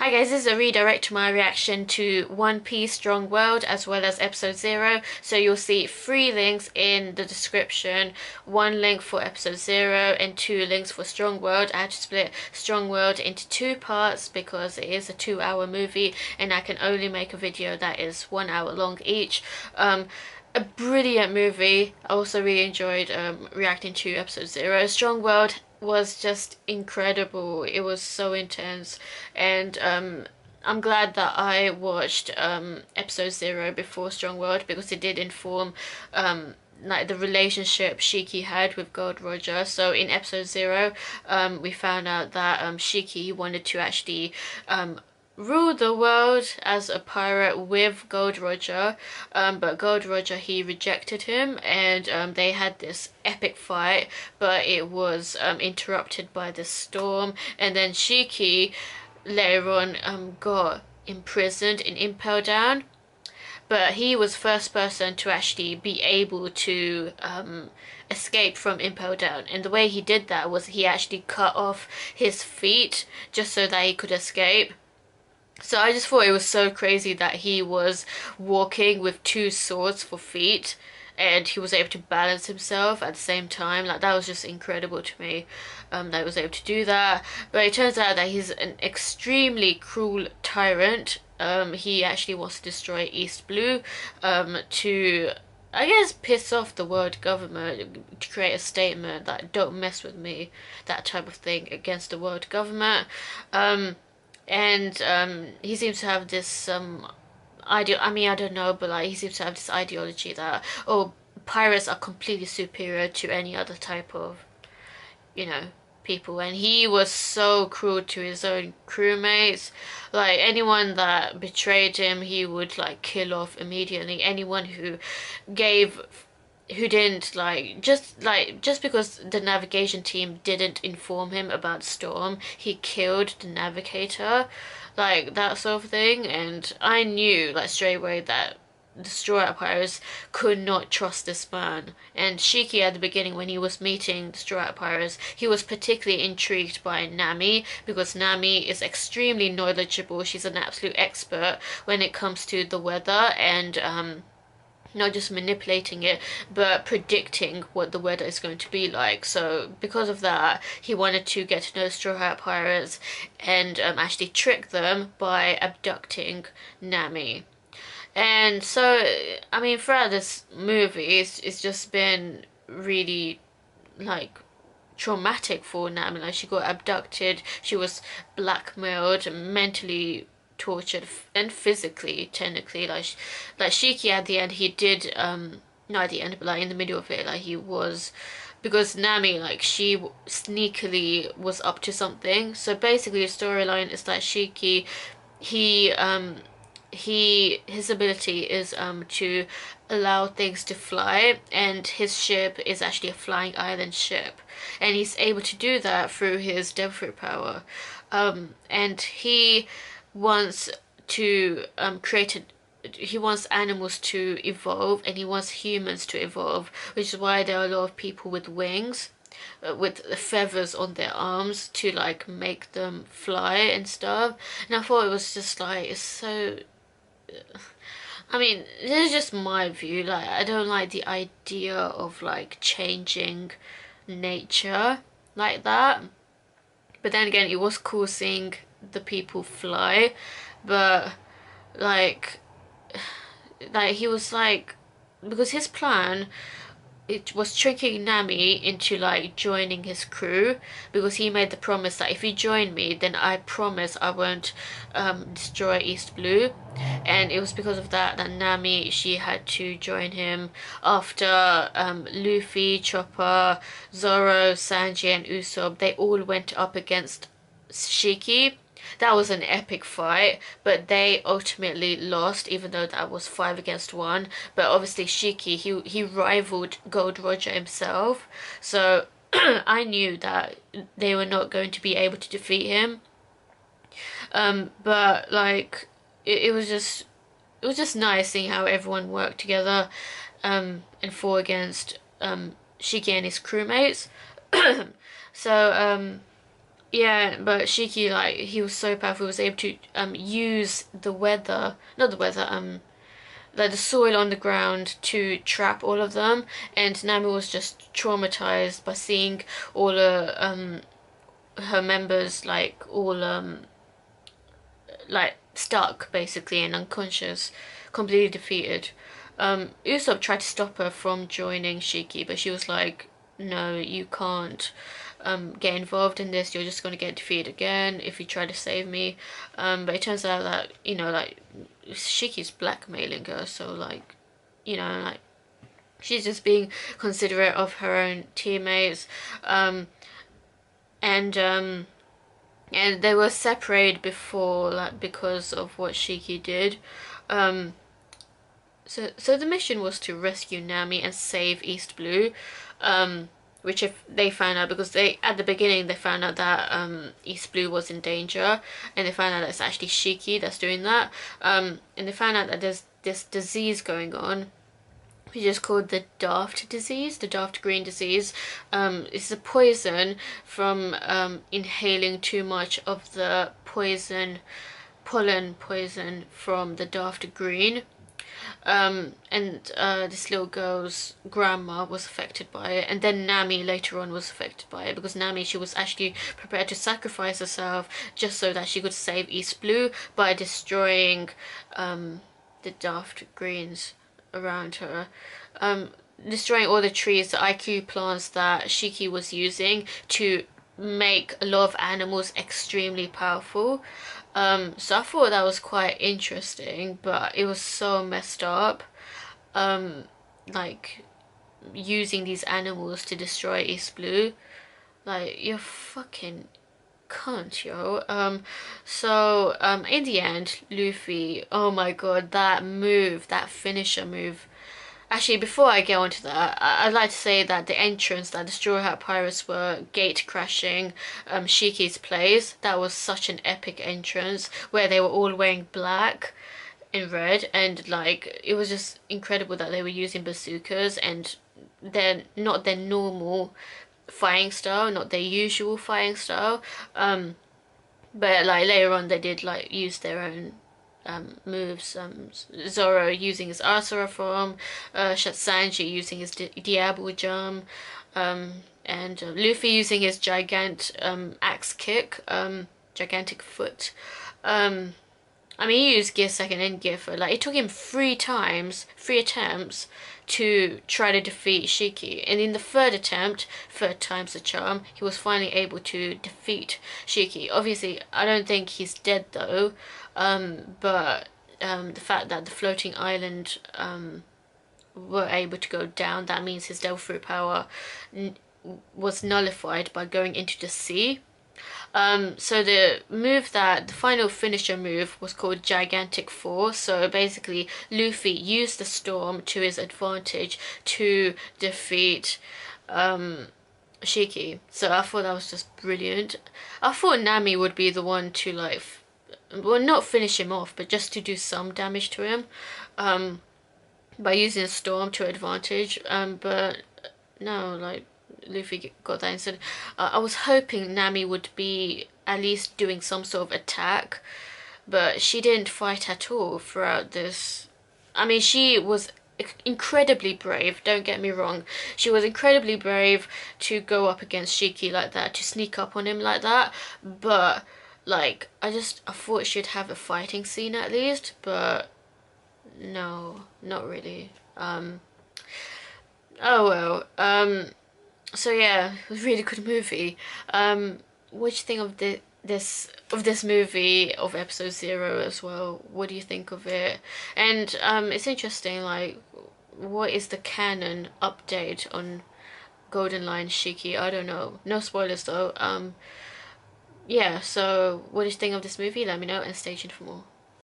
Hi guys, this is a redirect to my reaction to One Piece Strong World as well as episode 0. So you'll see 3 links in the description, 1 link for episode 0 and 2 links for Strong World. I had to split Strong World into 2 parts because it is a 2-hour movie and I can only make a video that is 1 hour long each. A brilliant movie. I also really enjoyed reacting to episode 0. Strong World was just incredible. It was so intense, and I'm glad that I watched episode 0 before Strong World because it did inform like the relationship Shiki had with Gold Roger. So in episode 0 we found out that Shiki wanted to actually rule the world as a pirate with Gold Roger, but Gold Roger, he rejected him, and they had this epic fight, but it was interrupted by the storm, and then Shiki later on got imprisoned in Impel Down, but he was first person to actually be able to escape from Impel Down, and the way he did that was he actually cut off his feet just so that he could escape. So I just thought it was so crazy that he was walking with 2 swords for feet and he was able to balance himself at the same time. Like, that was just incredible to me, that he was able to do that. But it turns out that he's an extremely cruel tyrant. He actually wants to destroy East Blue to, I guess, piss off the world government, to create a statement that don't mess with me, that type of thing, against the world government. And he seems to have this I don't know, but like he seems to have this ideology that, oh, pirates are completely superior to any other type of, you know, people. And he was so cruel to his own crewmates. Like, anyone that betrayed him, he would like kill off immediately. Anyone who didn't just because the navigation team didn't inform him about storm, he killed the navigator, like that sort of thing. And I knew like straight away that the Strawhat Pirates could not trust this man. And Shiki, at the beginning when he was meeting the Strawhat Pirates, he was particularly intrigued by Nami because Nami is extremely knowledgeable. She's an absolute expert when it comes to the weather, and not just manipulating it, but predicting what the weather is going to be like. So because of that, he wanted to get to know Straw Hat Pirates and actually trick them by abducting Nami. And so, I mean, throughout this movie, it's just been really, like, traumatic for Nami. Like, she got abducted, she was blackmailed, mentally tortured, and physically, technically. Like Shiki at the end, he did not at the end, but like in the middle of it, like he was, because Nami, like, she sneakily was up to something. So basically the storyline is that Shiki, his ability is to allow things to fly, and his ship is actually a flying island ship, and he's able to do that through his devil fruit power, and he wants to he wants animals to evolve, and he wants humans to evolve, which is why there are a lot of people with wings, with feathers on their arms to like make them fly and stuff. And I thought it was just like, it's so, I mean, this is just my view, like I don't like the idea of like changing nature like that. But then again, it was cool seeing the people fly, but like he was like, because his plan, it was tricking Nami into like joining his crew, because he made the promise that if you join me, then I promise I won't destroy East Blue. And it was because of that that Nami, she had to join him after Luffy, Chopper, Zoro, Sanji and Usopp, they all went up against Shiki. That was an epic fight, but they ultimately lost, even though that was 5 against 1. But obviously Shiki, he rivaled Gold Roger himself, so I knew that they were not going to be able to defeat him. But like it was just nice seeing how everyone worked together and fought against Shiki and his crewmates. So Yeah, but Shiki, like, he was so powerful, he was able to use the weather, not the weather, like the soil on the ground to trap all of them, and Nami was just traumatized by seeing all her members like all like stuck basically and unconscious, completely defeated. Usopp tried to stop her from joining Shiki, but she was like, "No, you can't get involved in this. You're just going to get defeated again if you try to save me." But it turns out that like Shiki's blackmailing her, so like like she's just being considerate of her own teammates, and and they were separated before, like because of what Shiki did. Um, so the mission was to rescue Nami and save East Blue, which if they found out, because they at the beginning they found out that East Blue was in danger, and they found out that it's actually Shiki that's doing that, and they found out that there's this disease going on, which is called the Daft disease, the Daft Green disease. It's a poison from inhaling too much of the pollen poison from the Daft Green. And this little girl's grandma was affected by it, and then Nami later on was affected by it, because Nami, she was actually prepared to sacrifice herself just so that she could save East Blue by destroying the Daft Greens around her, destroying all the trees, the IQ plants that Shiki was using to make a lot of animals extremely powerful. So I thought that was quite interesting, but it was so messed up. Like using these animals to destroy East Blue. Like, you're fucking cunt, yo. In the end, Luffy, oh my god, that move, that finisher move. Actually, before I get onto that, I'd like to say that the entrance that the Strawhat Pirates were gate crashing Shiki's place, that was such an epic entrance where they were all wearing black and red, and like it was just incredible that they were using bazookas, and they're not their normal fighting style, not their usual fighting style. But like later on, they did like use their own moves. Zoro using his Asura form, Sanji using his Diablo jump, and Luffy using his axe kick, gigantic foot. I mean, he used gear second and gear third. Like, it took him three attempts to try to defeat Shiki. And in the third attempt, third time's the charm, he was finally able to defeat Shiki. Obviously, I don't think he's dead though. But the fact that the floating island were able to go down, that means his devil fruit power was nullified by going into the sea. So the final finisher move was called Gigantic Force. So basically, Luffy used the storm to his advantage to defeat Shiki. So I thought that was just brilliant. I thought Nami would be the one to like, well, not finish him off, but just to do some damage to him, by using a storm to advantage. But no, like, Luffy got that instead. I was hoping Nami would be at least doing some sort of attack, but she didn't fight at all throughout this. I mean, she was incredibly brave, don't get me wrong. She was incredibly brave to go up against Shiki like that, to sneak up on him like that, but like, I thought she'd have a fighting scene at least, but no, not really. Oh well. So yeah, it was a really good movie. What do you think of this movie, of episode 0 as well? What do you think of it? And it's interesting, like, what is the canon update on Golden Line Shiki? I don't know. No spoilers though. Yeah, so what do you think of this movie? Let me know, and stay tuned for more.